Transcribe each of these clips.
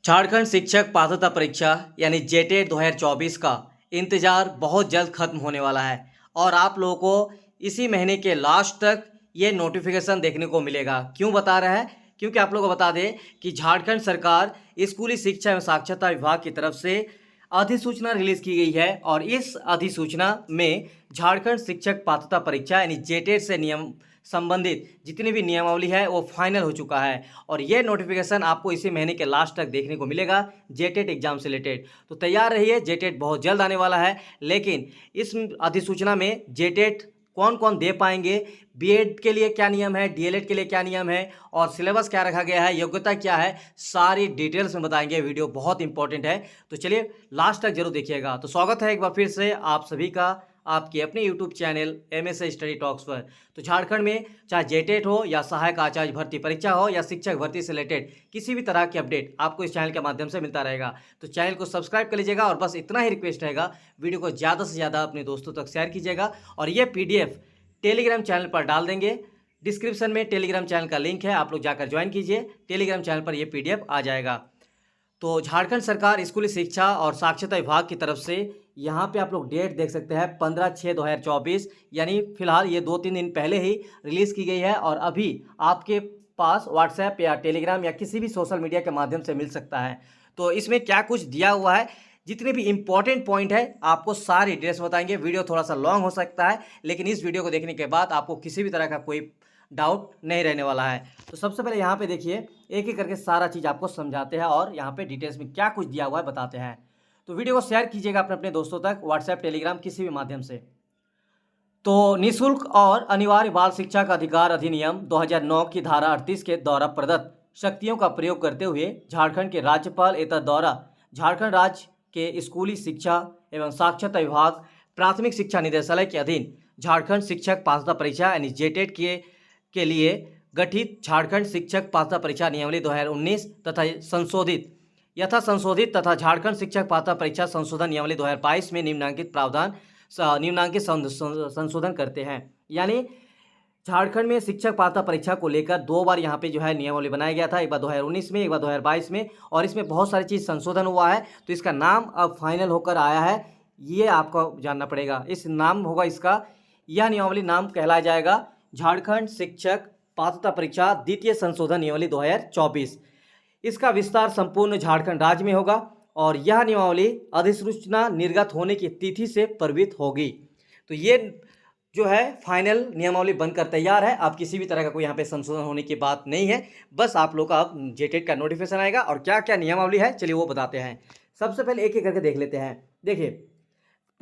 झारखंड शिक्षक पात्रता परीक्षा यानी जेटेट 2024 का इंतज़ार बहुत जल्द ख़त्म होने वाला है और आप लोगों को इसी महीने के लास्ट तक ये नोटिफिकेशन देखने को मिलेगा। क्यों बता रहा है? क्योंकि आप लोगों को बता दें कि झारखंड सरकार स्कूली शिक्षा एवं साक्षरता विभाग की तरफ से अधिसूचना रिलीज़ की गई है और इस अधिसूचना में झारखंड शिक्षक पात्रता परीक्षा यानी जेटेट से नियम संबंधित जितनी भी नियमावली है वो फाइनल हो चुका है और ये नोटिफिकेशन आपको इसी महीने के लास्ट तक देखने को मिलेगा जेटेट एग्जाम से रिलेटेड। तो तैयार रहिए, जेटेट बहुत जल्द आने वाला है। लेकिन इस अधिसूचना में जेटेट कौन कौन दे पाएंगे, बीएड के लिए क्या नियम है, डीएलएड के लिए क्या नियम है और सिलेबस क्या रखा गया है, योग्यता क्या है, सारी डिटेल्स में बताएंगे। वीडियो बहुत इंपॉर्टेंट है, तो चलिए लास्ट तक जरूर देखिएगा। तो स्वागत है एक बार फिर से आप सभी का आपके अपने YouTube channel MSA study talks पर। तो झारखंड में चाहे जेटेट हो या सहायक आचार्य भर्ती परीक्षा हो या शिक्षक भर्ती से रिलेटेड किसी भी तरह की अपडेट आपको इस चैनल के माध्यम से मिलता रहेगा। तो चैनल को सब्सक्राइब कर लीजिएगा और बस इतना ही रिक्वेस्ट रहेगा, वीडियो को ज़्यादा से ज़्यादा अपने दोस्तों तक शेयर कीजिएगा और ये पीडीएफ टेलीग्राम चैनल पर डाल देंगे। डिस्क्रिप्शन में टेलीग्राम चैनल का लिंक है, आप लोग जाकर ज्वाइन कीजिए। टेलीग्राम चैनल पर यह पीडीएफ आ जाएगा। तो झारखंड सरकार स्कूली शिक्षा और साक्षरता विभाग की तरफ से यहाँ पे आप लोग डेट देख सकते हैं 15/6/2024, यानी फिलहाल ये 2-3 दिन पहले ही रिलीज़ की गई है और अभी आपके पास व्हाट्सएप या टेलीग्राम या किसी भी सोशल मीडिया के माध्यम से मिल सकता है। तो इसमें क्या कुछ दिया हुआ है, जितने भी इंपॉर्टेंट पॉइंट है आपको सारी डिटेल्स बताएंगे। वीडियो थोड़ा सा लॉन्ग हो सकता है, लेकिन इस वीडियो को देखने के बाद आपको किसी भी तरह का कोई डाउट नहीं रहने वाला है। तो सबसे पहले यहाँ पे देखिए, एक एक करके सारा चीज़ आपको समझाते हैं और यहाँ पे डिटेल्स में क्या कुछ दिया हुआ है बताते हैं। तो वीडियो को शेयर कीजिएगा अपने अपने दोस्तों तक, व्हाट्सएप टेलीग्राम किसी भी माध्यम से। तो निःशुल्क और अनिवार्य बाल शिक्षा का अधिकार अधिनियम 2009 की धारा 38 के द्वारा प्रदत्त शक्तियों का प्रयोग करते हुए झारखंड के राज्यपाल एतद द्वारा झारखंड राज्य के स्कूली शिक्षा एवं साक्षरता विभाग प्राथमिक शिक्षा निदेशालय के अधीन झारखंड शिक्षक पात्रता परीक्षा यानी जेटेट के लिए गठित झारखंड शिक्षक पात्रता परीक्षा नियमावली 2019 तथा संशोधित तथा झारखंड शिक्षक पात्रता परीक्षा संशोधन नियमावली 2022 में निम्नांकित संशोधन करते हैं। यानी झारखंड में शिक्षक पात्रता परीक्षा को लेकर 2 बार यहाँ पे जो है नियमावली बनाया गया था, एक बार 2019 में, एक बार 2022 में, और इसमें बहुत सारी चीज़ संशोधन हुआ है। तो इसका नाम अब फाइनल होकर आया है, ये आपको जानना पड़ेगा। इस नाम होगा इसका, यह नियमावली नाम कहलाया जाएगा झारखंड शिक्षक पात्रता परीक्षा द्वितीय संशोधन नियमावली 2024। इसका विस्तार संपूर्ण झारखंड राज्य में होगा और यह नियमावली अधिसूचना निर्गत होने की तिथि से प्रवृत्त होगी। तो ये जो है फाइनल नियमावली बनकर तैयार है। अब किसी भी तरह का कोई यहाँ पे संशोधन होने की बात नहीं है, बस आप लोग का अब जेटेट का नोटिफिकेशन आएगा और क्या क्या नियमावली है चलिए वो बताते हैं। सबसे पहले एक एक करके देख लेते हैं। देखिए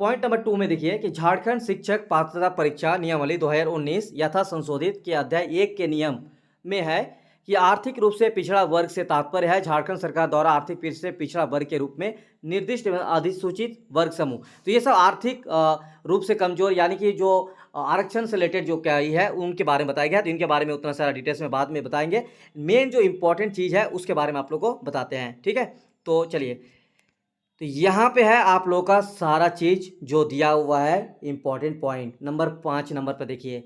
पॉइंट नंबर 2 में देखिए कि झारखंड शिक्षक पात्रता परीक्षा नियमावली 2019 यथा संशोधित के अध्याय 1 के नियम में है कि आर्थिक रूप से पिछड़ा वर्ग से तात्पर्य है झारखंड सरकार द्वारा आर्थिक रूप से पिछड़ा वर्ग के रूप में निर्दिष्ट एवं अधिसूचित वर्ग समूह। तो ये सब आर्थिक रूप से कमजोर यानी कि जो आरक्षण से रिलेटेड जो क्या है उनके बारे में बताया गया। तो इनके बारे में उतना सारा डिटेल्स में बाद में बताएंगे। मेन जो इंपॉर्टेंट चीज़ है उसके बारे में आप लोग को बताते हैं, ठीक है। तो चलिए, तो यहाँ पे है आप लोग का सारा चीज़ जो दिया हुआ है। इंपॉर्टेंट पॉइंट नंबर 5 नंबर पर देखिए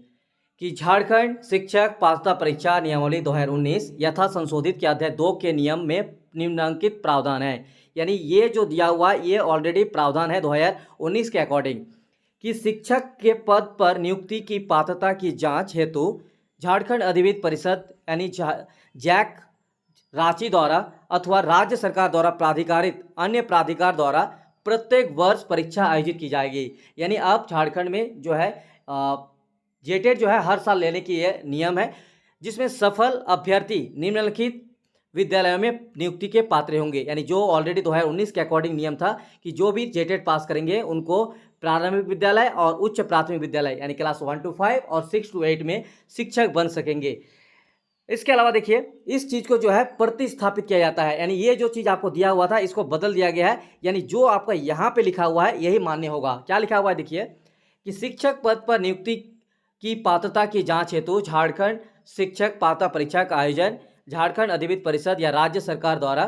कि झारखंड शिक्षक पात्रता परीक्षा नियमावली 2019 यथा संशोधित के अध्याय 2 के नियम में निम्नांकित प्रावधान है। यानी ये जो दिया हुआ है ये ऑलरेडी प्रावधान है 2019 के अकॉर्डिंग कि शिक्षक के पद पर नियुक्ति की पात्रता की जांच हेतु झारखंड अधिविद्य परिषद यानी जैक रांची द्वारा अथवा राज्य सरकार द्वारा प्राधिकारित अन्य प्राधिकार द्वारा प्रत्येक वर्ष परीक्षा आयोजित की जाएगी। यानी अब झारखंड में जो है जेटेट जो है हर साल लेने की ये नियम है, जिसमें सफल अभ्यर्थी निम्नलिखित विद्यालयों में नियुक्ति के पात्र होंगे। यानी जो ऑलरेडी 2019 के अकॉर्डिंग नियम था कि जो भी जेटेट पास करेंगे उनको प्रारंभिक विद्यालय और उच्च प्राथमिक विद्यालय यानी क्लास 1 to 5 और 6 to 8 में शिक्षक बन सकेंगे। इसके अलावा देखिए इस चीज़ को जो है प्रतिस्थापित किया जाता है। यानी ये जो चीज़ आपको दिया हुआ था इसको बदल दिया गया है। यानी जो आपका यहाँ पे लिखा हुआ है यही मान्य होगा। क्या लिखा हुआ है देखिए कि शिक्षक पद पर नियुक्ति की पात्रता की जांच हेतु झारखंड शिक्षक पात्रता परीक्षा का आयोजन झारखंड अधिविद्य परिषद या राज्य सरकार द्वारा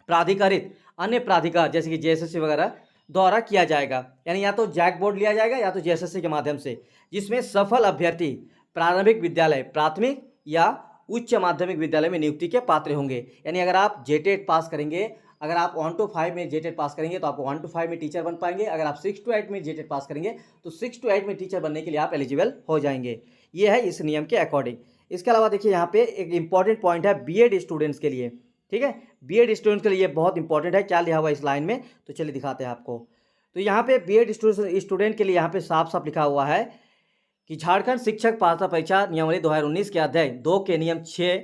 प्राधिकारित अन्य प्राधिकार जैसे कि जेएसएससी वगैरह द्वारा किया जाएगा। यानी या तो जैक बोर्ड लिया जाएगा या तो जेएसएससी के माध्यम से, जिसमें सफल अभ्यर्थी प्रारंभिक विद्यालय प्राथमिक या उच्च माध्यमिक विद्यालय में नियुक्ति के पात्र होंगे। यानी अगर आप जेटेट पास करेंगे, अगर आप 1 to 5 में जेटेट पास करेंगे तो आपको 1 to 5 में टीचर बन पाएंगे। अगर आप 6 to 8 में जेटेट पास करेंगे तो 6 to 8 में टीचर बनने के लिए आप एलिजिबल हो जाएंगे। ये है इस नियम के अकॉर्डिंग। इसके अलावा देखिए यहाँ पे एक इंपॉर्टेंट पॉइंट है बीएड स्टूडेंट्स के लिए, ठीक है। बीएड स्टूडेंट्स के लिए बहुत इंपॉर्टेंट है। क्या लिखा हुआ है इस लाइन में, तो चलिए दिखाते हैं आपको। तो यहाँ पे बीएड स्टूडेंट के लिए यहाँ पे साफ साफ लिखा हुआ है कि झारखंड शिक्षक पात्रता परीक्षा नियमावली 2019 के अध्याय 2 के नियम 6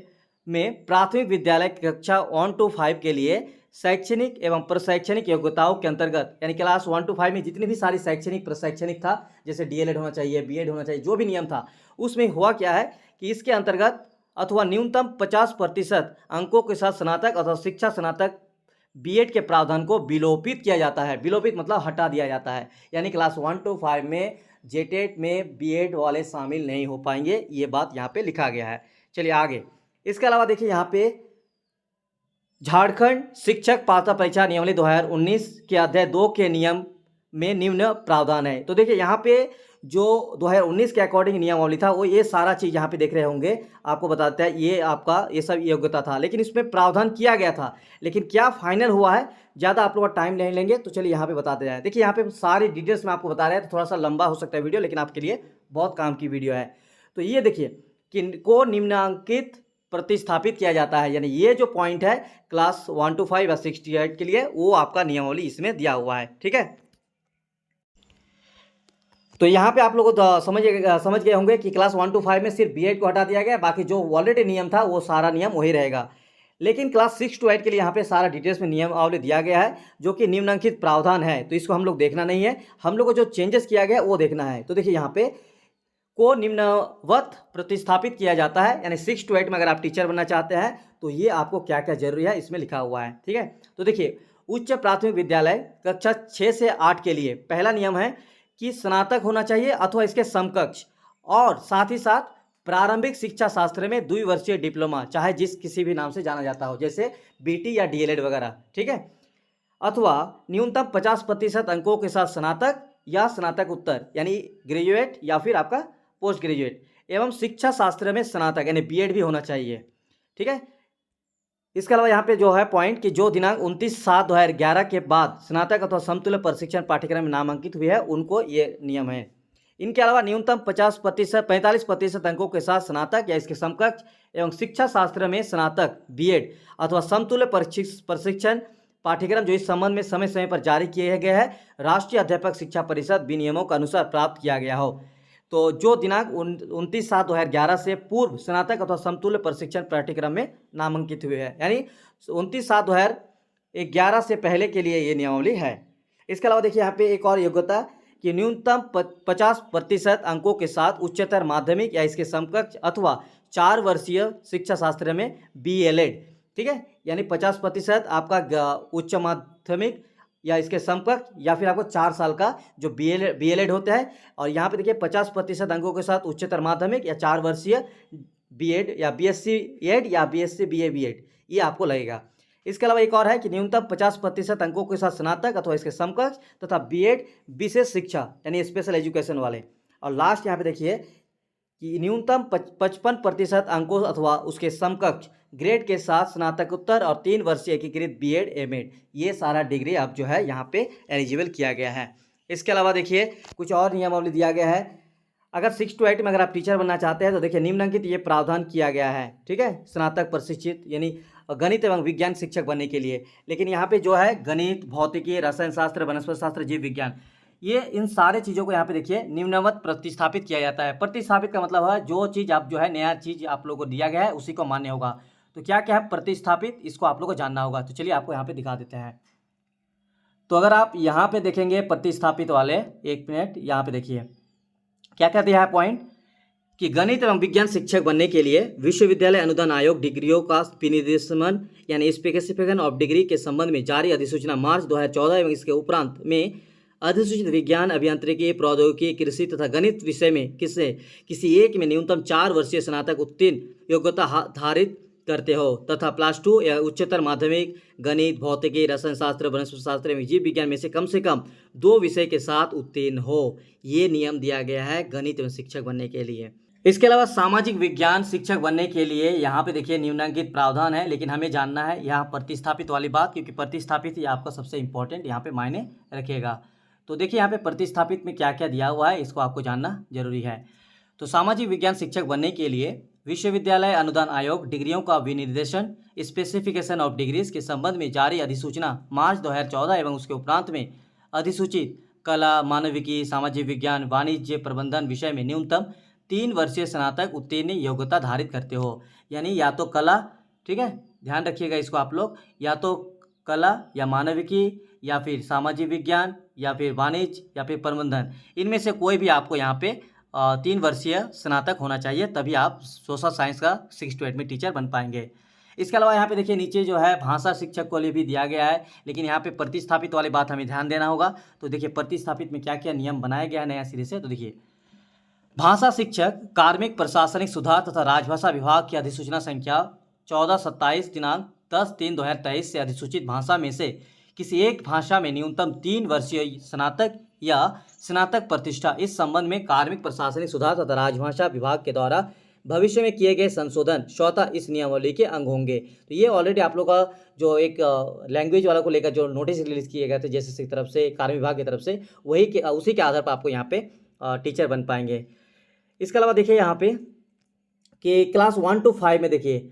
में प्राथमिक विद्यालय कक्षा 1 to 5 के लिए शैक्षणिक एवं प्रशैक्षणिक योग्यताओं के अंतर्गत, यानी क्लास 1 to 5 में जितनी भी सारी शैक्षणिक प्रशैक्षणिक था, जैसे डीएलएड होना चाहिए, बीएड होना चाहिए, जो भी नियम था उसमें हुआ क्या है कि इसके अंतर्गत अथवा न्यूनतम 50% अंकों के साथ स्नातक अथवा शिक्षा स्नातक बीएड के प्रावधान को विलोपित किया जाता है। विलोपित मतलब हटा दिया जाता है, यानी क्लास 1 to 5 में जेटेट में बीएड वाले शामिल नहीं हो पाएंगे। ये बात यहाँ पे लिखा गया है। चलिए आगे। इसके अलावा देखिए यहाँ पे झारखंड शिक्षक पात्रता परीक्षा नियमावली 2019 के अध्याय 2 के नियम में निम्न प्रावधान है। तो देखिए यहाँ पे जो 2019 के अकॉर्डिंग नियमावली था वो ये सारा चीज़ यहाँ पे देख रहे होंगे, आपको बताते हैं ये आपका ये सब योग्यता था, लेकिन इसमें प्रावधान किया गया था, लेकिन क्या फाइनल हुआ है, ज़्यादा आप लोग का टाइम नहीं लेंगे तो चलिए यहाँ पे बताते जाए। देखिए यहाँ पे सारी डिटेल्स में आपको बता रहे हैं, तो थोड़ा सा लंबा हो सकता है वीडियो, लेकिन आपके लिए बहुत काम की वीडियो है। तो ये देखिए कि को निम्नांकित प्रतिस्थापित किया जाता है, यानी ये जो पॉइंट है क्लास 1 to 5 या 6 to 8 के लिए वो आपका नियमावली इसमें दिया हुआ है, ठीक है। तो यहाँ पे आप लोग समझ गए होंगे कि क्लास 1 to 5 में सिर्फ बीएड को हटा दिया गया, बाकी जो ऑलरेडी नियम था वो सारा नियम वही रहेगा। लेकिन क्लास 6 to 8 के लिए यहाँ पे सारा डिटेल्स में नियमावली दिया गया है, जो कि निम्नांकित प्रावधान है, तो इसको हम लोग देखना नहीं है, हम लोग को जो चेंजेस किया गया वो देखना है। तो देखिए यहाँ पे को निम्नवत प्रतिस्थापित किया जाता है, यानी 6 to 8 में अगर आप टीचर बनना चाहते हैं तो ये आपको क्या क्या जरूरी है इसमें लिखा हुआ है, ठीक है। तो देखिए उच्च प्राथमिक विद्यालय कक्षा 6 से 8 के लिए पहला नियम है कि स्नातक होना चाहिए अथवा इसके समकक्ष, और साथ ही साथ प्रारंभिक शिक्षा शास्त्र में 2 वर्षीय डिप्लोमा, चाहे जिस किसी भी नाम से जाना जाता हो, जैसे बीटी या डीएलएड वगैरह, ठीक है, अथवा न्यूनतम 50% अंकों के साथ स्नातक या स्नातक उत्तर, यानी ग्रेजुएट या फिर आपका पोस्ट ग्रेजुएट, एवं शिक्षा शास्त्र में स्नातक यानी बीएड भी होना चाहिए, ठीक है। इसके अलावा यहाँ पे जो है पॉइंट कि जो दिनांक 29/7/2011 के बाद स्नातक अथवा समतुल्य प्रशिक्षण पाठ्यक्रम में नामांकित हुए हैं उनको ये नियम है। इनके अलावा न्यूनतम 45% अंकों के साथ स्नातक या इसके समकक्ष एवं शिक्षा शास्त्र में स्नातक बीएड अथवा समतुल्य प्रशिक्षण पाठ्यक्रम जो इस संबंध में समय समय पर जारी किए गए हैं राष्ट्रीय अध्यापक शिक्षा परिषद विनियमों के अनुसार प्राप्त किया गया हो। तो जो दिनांक 29/7/2011 से पूर्व स्नातक अथवा समतुल्य प्रशिक्षण पाठ्यक्रम में नामांकित हुए हैं, यानी 29/7/2011 से पहले के लिए ये नियमावली है। इसके अलावा देखिए यहाँ पे एक और योग्यता कि न्यूनतम 50% अंकों के साथ उच्चतर माध्यमिक या इसके समकक्ष अथवा 4 वर्षीय शिक्षा शास्त्र में बीएलएड, ठीक है, यानी 50% आपका उच्च माध्यमिक या इसके समकक्ष या फिर आपको 4 साल का जो बीएलएड होता है, और यहाँ पे देखिए 50% अंकों के साथ उच्चतर माध्यमिक या 4 वर्षीय बीएड या बीएससी एड या बीएससी बीए बीएड, ये आपको लगेगा। इसके अलावा एक और है कि न्यूनतम 50% अंकों के साथ स्नातक अथवा इसके समकक्ष तथा बीएड विशेष शिक्षा यानी स्पेशल एजुकेशन वाले। और लास्ट यहाँ पे देखिए कि न्यूनतम 55% अंकों अथवा उसके समकक्ष ग्रेड के साथ स्नातकोत्तर और 3 वर्षीय एकीकृत बीएड एमएड, ये सारा डिग्री आप जो है यहाँ पे एलिजिबल किया गया है। इसके अलावा देखिए कुछ और नियमावली दिया गया है। अगर 6 to 8 में अगर आप टीचर बनना चाहते हैं तो देखिए निम्नलिखित ये प्रावधान किया गया है, ठीक है, स्नातक प्रशिक्षित यानी गणित एवं विज्ञान शिक्षक बनने के लिए। लेकिन यहाँ पे जो है गणित, भौतिकी, रसायन शास्त्र, वनस्पति शास्त्र, जीव विज्ञान, ये इन सारे चीज़ों को यहाँ पे देखिए निम्नवत प्रतिस्थापित किया जाता है। प्रतिस्थापित का मतलब है जो चीज़ आप जो है नया चीज़ आप लोगों को दिया गया है उसी को मान्य होगा। तो क्या क्या है प्रतिस्थापित, इसको आप लोग को जानना होगा। तो चलिए आपको यहाँ पे दिखा देते हैं। तो अगर आप यहाँ पे देखेंगे प्रतिस्थापित वाले, एक मिनट यहाँ पे देखिए क्या क्या दिया है पॉइंट कि गणित एवं विज्ञान शिक्षक बनने के लिए विश्वविद्यालय अनुदान आयोग डिग्रियों का विनिर्देशन यानी स्पेसिफिकेशन ऑफ डिग्री के संबंध में जारी अधिसूचना मार्च 2014 एवं इसके उपरांत में अधिसूचित विज्ञान, अभियांत्रिकी, प्रौद्योगिकी, कृषि तथा गणित विषय में किसी एक में न्यूनतम 4 वर्षीय स्नातक उत्तीर्ण योग्यता धारित करते हो तथा +2 या उच्चतर माध्यमिक गणित, भौतिकी, रसायन शास्त्र, वनस्पति शास्त्र एवं जीव विज्ञान में से कम 2 विषय के साथ उत्तीर्ण हो। ये नियम दिया गया है गणित एवं शिक्षक बनने के लिए। इसके अलावा सामाजिक विज्ञान शिक्षक बनने के लिए यहाँ पे देखिए निम्नलिखित प्रावधान है, लेकिन हमें जानना है यहाँ प्रतिस्थापित वाली बात, क्योंकि प्रतिस्थापित ही आपका सबसे इंपॉर्टेंट यहाँ पे मायने रखेगा। तो देखिए यहाँ पे प्रतिस्थापित में क्या क्या दिया हुआ है, इसको आपको जानना जरूरी है। तो सामाजिक विज्ञान शिक्षक बनने के लिए विश्वविद्यालय अनुदान आयोग डिग्रियों का विनिर्देशन स्पेसिफिकेशन ऑफ डिग्रीज के संबंध में जारी अधिसूचना मार्च 2014 एवं उसके उपरांत में अधिसूचित कला, मानविकी, सामाजिक विज्ञान, वाणिज्य, प्रबंधन विषय में न्यूनतम 3 वर्षीय स्नातक उत्तीर्ण योग्यता धारित करते हो। यानी या तो कला, ठीक है, ध्यान रखिएगा इसको आप लोग, या तो कला या मानविकी या फिर सामाजिक विज्ञान या फिर वाणिज्य या फिर प्रबंधन, इनमें से कोई भी आपको यहाँ पे 3 वर्षीय स्नातक होना चाहिए, तभी आप सोशल साइंस का 6 to 8 में टीचर बन पाएंगे। इसके अलावा यहाँ पे देखिए नीचे जो है भाषा शिक्षक को लिए भी दिया गया है, लेकिन यहाँ पे प्रतिस्थापित वाली बात हमें ध्यान देना होगा। तो देखिए प्रतिस्थापित में क्या क्या नियम बनाया गया है नया सिरे से। तो देखिए भाषा शिक्षक कार्मिक प्रशासनिक सुधार तथा राजभाषा विभाग की अधिसूचना संख्या 1427 दिनांक 10/3/2023 से अधिसूचित भाषा में से किसी एक भाषा में न्यूनतम 3 वर्षीय स्नातक या स्नातक प्रतिष्ठा, इस संबंध में कार्मिक प्रशासनिक सुधार तथा राजभाषा विभाग के द्वारा भविष्य में किए गए संशोधन स्वतः इस नियमावली के अंग होंगे। तो ये ऑलरेडी आप लोग का जो एक लैंग्वेज वाला को लेकर जो नोटिस रिलीज किए गए थे जैसे की तरफ से, कार्मिक विभाग की तरफ से, वही के उसी के आधार पर आपको यहाँ पे टीचर बन पाएंगे। इसके अलावा देखिए यहाँ पे कि क्लास 1 to 5 में देखिए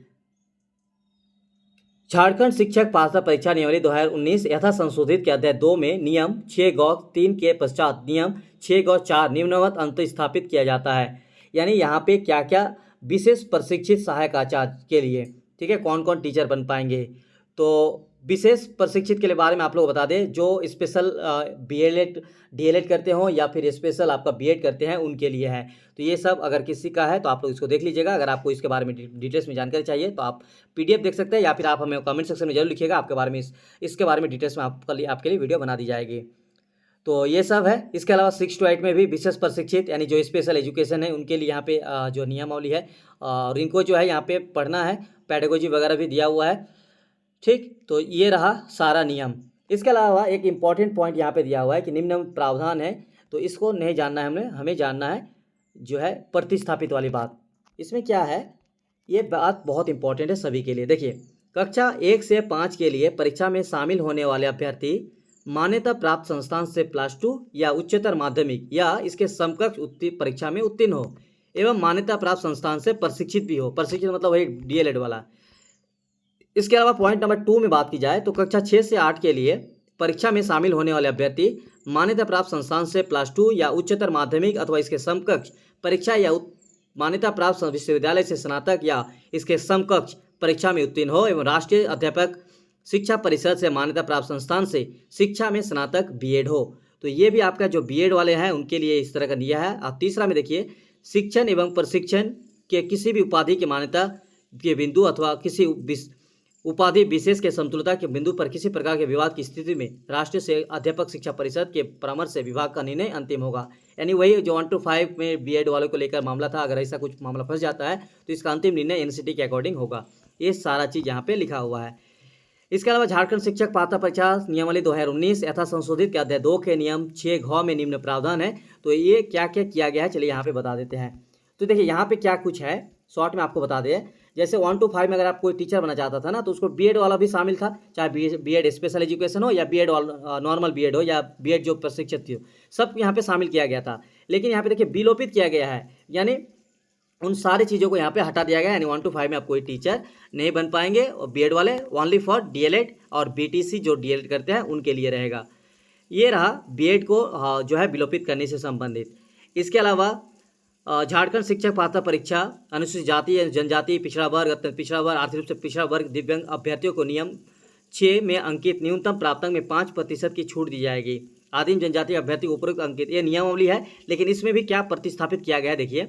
झारखंड शिक्षक पात्रता परीक्षा नियमावली 2019 यथा संशोधित के अध्याय 2 में नियम 6(3) के पश्चात नियम 6(4) निम्नवत अंत स्थापित किया जाता है। यानी यहाँ पे क्या क्या विशेष प्रशिक्षित सहायक आचार्य के लिए, ठीक है, कौन कौन टीचर बन पाएंगे। तो विशेष प्रशिक्षित के लिए बारे में आप लोग बता दें, जो स्पेशल बीएलएड डीएलएड करते हो या फिर स्पेशल आपका बीएड करते हैं उनके लिए है। तो ये सब अगर किसी का है तो आप लोग इसको देख लीजिएगा। अगर आपको इसके बारे में डिटेल्स में जानकारी चाहिए तो आप पीडीएफ देख सकते हैं, या फिर आप हमें कमेंट सेक्शन में जरूर लिखिएगा, आपके बारे में इसके बारे में डिटेल्स में आपके लिए वीडियो बना दी जाएगी। तो ये सब है। इसके अलावा 6 to 8 में भी विशेष प्रशिक्षित यानी जो स्पेशल एजुकेशन है उनके लिए यहाँ पे जो नियमावली है और इनको जो है यहाँ पे पढ़ना है, पेडागोजी वगैरह भी दिया हुआ है, ठीक। तो ये रहा सारा नियम। इसके अलावा एक इम्पॉर्टेंट पॉइंट यहाँ पे दिया हुआ है कि निम्न प्रावधान है, तो इसको नहीं जानना है हमें जानना है जो है प्रतिस्थापित वाली बात। इसमें क्या है, ये बात बहुत इंपॉर्टेंट है सभी के लिए। देखिए कक्षा 1 से 5 के लिए परीक्षा में शामिल होने वाले अभ्यर्थी मान्यता प्राप्त संस्थान से +2 या उच्चतर माध्यमिक या इसके समकक्ष परीक्षा में उत्तीर्ण हो एवं मान्यता प्राप्त संस्थान से प्रशिक्षित भी हो। प्रशिक्षित मतलब वही डीएलएड वाला। इसके अलावा पॉइंट नंबर 2 में बात की जाए तो कक्षा 6 से 8 के लिए परीक्षा में शामिल होने वाले अभ्यर्थी मान्यता प्राप्त संस्थान से +2 या उच्चतर माध्यमिक अथवा इसके समकक्ष परीक्षा या मान्यता प्राप्त विश्वविद्यालय से स्नातक या इसके समकक्ष परीक्षा में उत्तीर्ण हो एवं राष्ट्रीय अध्यापक शिक्षा परिषद से मान्यता प्राप्त संस्थान से शिक्षा में स्नातक बीएड हो। तो ये भी आपका जो बीएड वाले हैं उनके लिए इस तरह का दिया है। अब तीसरा में देखिए शिक्षण एवं प्रशिक्षण के किसी भी उपाधि की मान्यता के बिंदु अथवा किसी उपाधि विशेष के समतुलता के बिंदु पर किसी प्रकार के विवाद की स्थिति में राष्ट्रीय से अध्यापक शिक्षा परिषद के परामर्श से विभाग का निर्णय अंतिम होगा। यानी वही जो 1 to 5 में बीएड वालों को लेकर मामला था, अगर ऐसा कुछ मामला फंस जाता है तो इसका अंतिम निर्णय एनसीटी के अकॉर्डिंग होगा। ये सारा चीज़ यहाँ पे लिखा हुआ है। इसके अलावा झारखंड शिक्षक पात्रता परीक्षा नियमावली 2019 यथा संशोधित के अध्याय 2 के नियम 6(घ) में निम्न प्रावधान है। तो ये क्या क्या किया गया है, चलिए यहाँ पे बता देते हैं। तो देखिए यहाँ पे क्या कुछ है, शॉर्ट में आपको बता दें। जैसे 1 to 5 में अगर आप कोई टीचर बनना चाहता था ना तो उसको बीएड वाला भी शामिल था, चाहे बीएड स्पेशल एजुकेशन हो या बीएड नॉर्मल बीएड हो या बीएड जो प्रशिक्षित थी, सब यहाँ पे शामिल किया गया था। लेकिन यहाँ पे देखिए विलोपित किया गया है, यानी उन सारी चीज़ों को यहाँ पे हटा दिया गया है। यानी 1 to 5 में आप कोई टीचर नहीं बन पाएंगे और बीएड वाले ओनली फॉर डीएलएड और बीटीसी जो डीएलएड करते हैं उनके लिए रहेगा। ये रहा बीएड को जो है विलोपित करने से संबंधित। इसके अलावा झारखंड शिक्षक पात्रता परीक्षा अनुसूचित जाति जनजाति पिछड़ा वर्ग अत्यंत पिछड़ा वर्ग आर्थिक रूप से पिछड़ा वर्ग दिव्यांग अभ्यर्थियों को नियम 6 में अंकित न्यूनतम प्राप्तांक में 5% की छूट दी जाएगी। आदिम जनजाति अभ्यर्थी उपरोक्त अंकित, ये नियमावली है, लेकिन इसमें भी क्या प्रतिस्थापित किया गया है देखिए।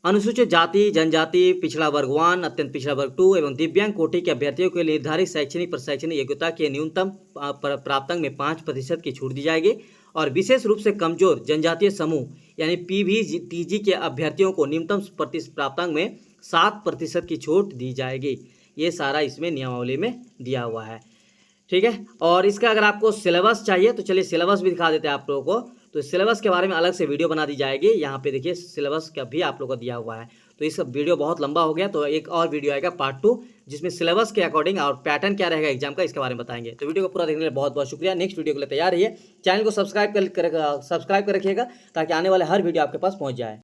अनुसूचित जाति जनजाति पिछड़ा वर्ग 1 अत्यंत पिछड़ा वर्ग 2 एवं दिव्यांग कोटि के अभ्यर्थियों के लिए निर्धारित शैक्षणिक प्रशैक्षणिक योग्यता के न्यूनतम प्राप्तांक में 5% की छूट दी जाएगी और विशेष रूप से कमजोर जनजातीय समूह यानी पीवीटीजी के अभ्यर्थियों को न्यूनतम प्राप्तांक में 7% की छूट दी जाएगी। ये सारा इसमें नियमावली में दिया हुआ है, ठीक है। और इसका अगर आपको सिलेबस चाहिए तो चलिए सिलेबस भी दिखा देते हैं आप लोगों को। तो इस सिलेबस के बारे में अलग से वीडियो बना दी जाएगी। यहाँ पे देखिए सिलेबस का भी आप लोग को दिया हुआ है। तो इस वीडियो बहुत लंबा हो गया, तो एक और वीडियो आएगा पार्ट 2, जिसमें सिलेबस के अकॉर्डिंग और पैटर्न क्या रहेगा एग्जाम का, इसके बारे में बताएंगे। तो वीडियो को पूरा देखने के लिए बहुत बहुत शुक्रिया। नेक्स्ट वीडियो के लिए तैयार रहिए। चैनल को सब्सक्राइब कर रखिएगा, ताकि आने वाले हर वीडियो आपके पास पहुँच जाए।